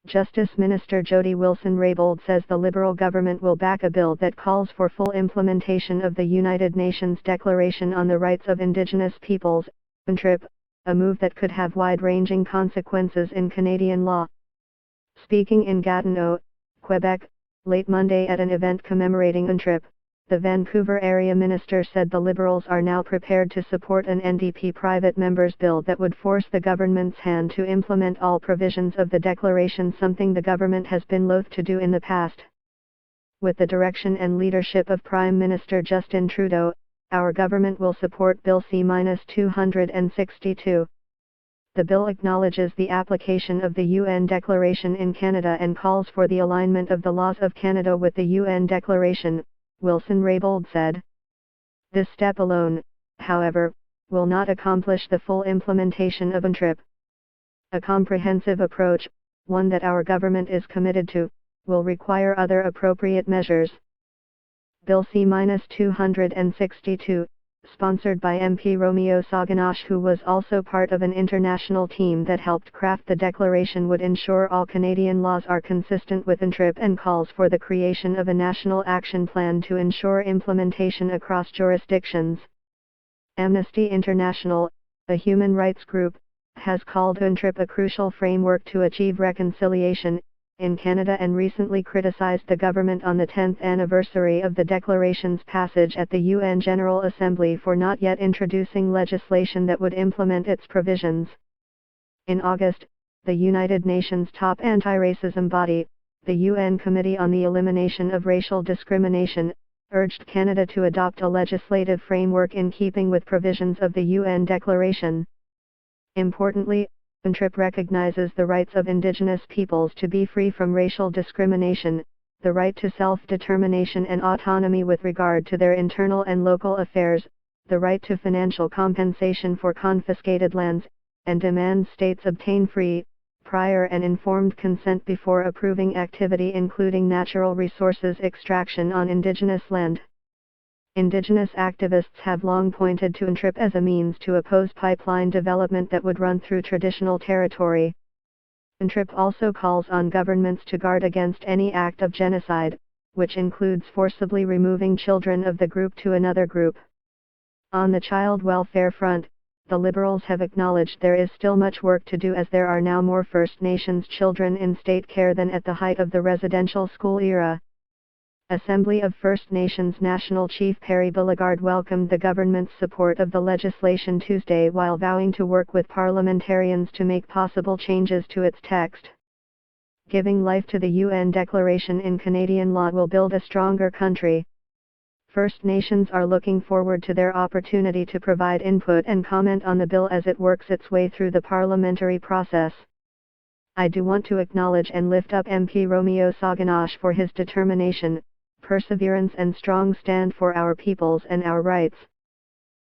Justice Minister Jody Wilson-Raybould says the Liberal government will back a bill that calls for full implementation of the United Nations Declaration on the Rights of Indigenous Peoples, UNDRIP, a move that could have wide-ranging consequences in Canadian law. Speaking in Gatineau, Quebec, late Monday at an event commemorating UNDRIP, the Vancouver area minister said the Liberals are now prepared to support an NDP private member's bill that would force the government's hand to implement all provisions of the declaration, something the government has been loath to do in the past. With the direction and leadership of Prime Minister Justin Trudeau, our government will support Bill C-262. The bill acknowledges the application of the UN Declaration in Canada and calls for the alignment of the laws of Canada with the UN Declaration, Wilson-Raybould said. This step alone, however, will not accomplish the full implementation of UNDRIP. A comprehensive approach, one that our government is committed to, will require other appropriate measures. Bill C-262, sponsored by MP Romeo Saganash, who was also part of an international team that helped craft the declaration, would ensure all Canadian laws are consistent with UNDRIP and calls for the creation of a national action plan to ensure implementation across jurisdictions. Amnesty International, a human rights group, has called UNDRIP a crucial framework to achieve reconciliation in Canada and recently criticized the government on the 10th anniversary of the declaration's passage at the UN General Assembly for not yet introducing legislation that would implement its provisions. In August, the United Nations top anti-racism body, the UN Committee on the Elimination of Racial Discrimination, urged Canada to adopt a legislative framework in keeping with provisions of the UN Declaration. Importantly, UNDRIP recognizes the rights of Indigenous peoples to be free from racial discrimination, the right to self-determination and autonomy with regard to their internal and local affairs, the right to financial compensation for confiscated lands, and demands states obtain free, prior and informed consent before approving activity including natural resources extraction on Indigenous land. Indigenous activists have long pointed to UNDRIP as a means to oppose pipeline development that would run through traditional territory. UNDRIP also calls on governments to guard against any act of genocide, which includes forcibly removing children of the group to another group. On the child welfare front, the Liberals have acknowledged there is still much work to do, as there are now more First Nations children in state care than at the height of the residential school era. Assembly of First Nations National Chief Perry Beauregard welcomed the government's support of the legislation Tuesday while vowing to work with parliamentarians to make possible changes to its text. Giving life to the UN Declaration in Canadian law will build a stronger country. First Nations are looking forward to their opportunity to provide input and comment on the bill as it works its way through the parliamentary process. I do want to acknowledge and lift up MP Romeo Saganash for his determination, perseverance and strong stand for our peoples and our rights.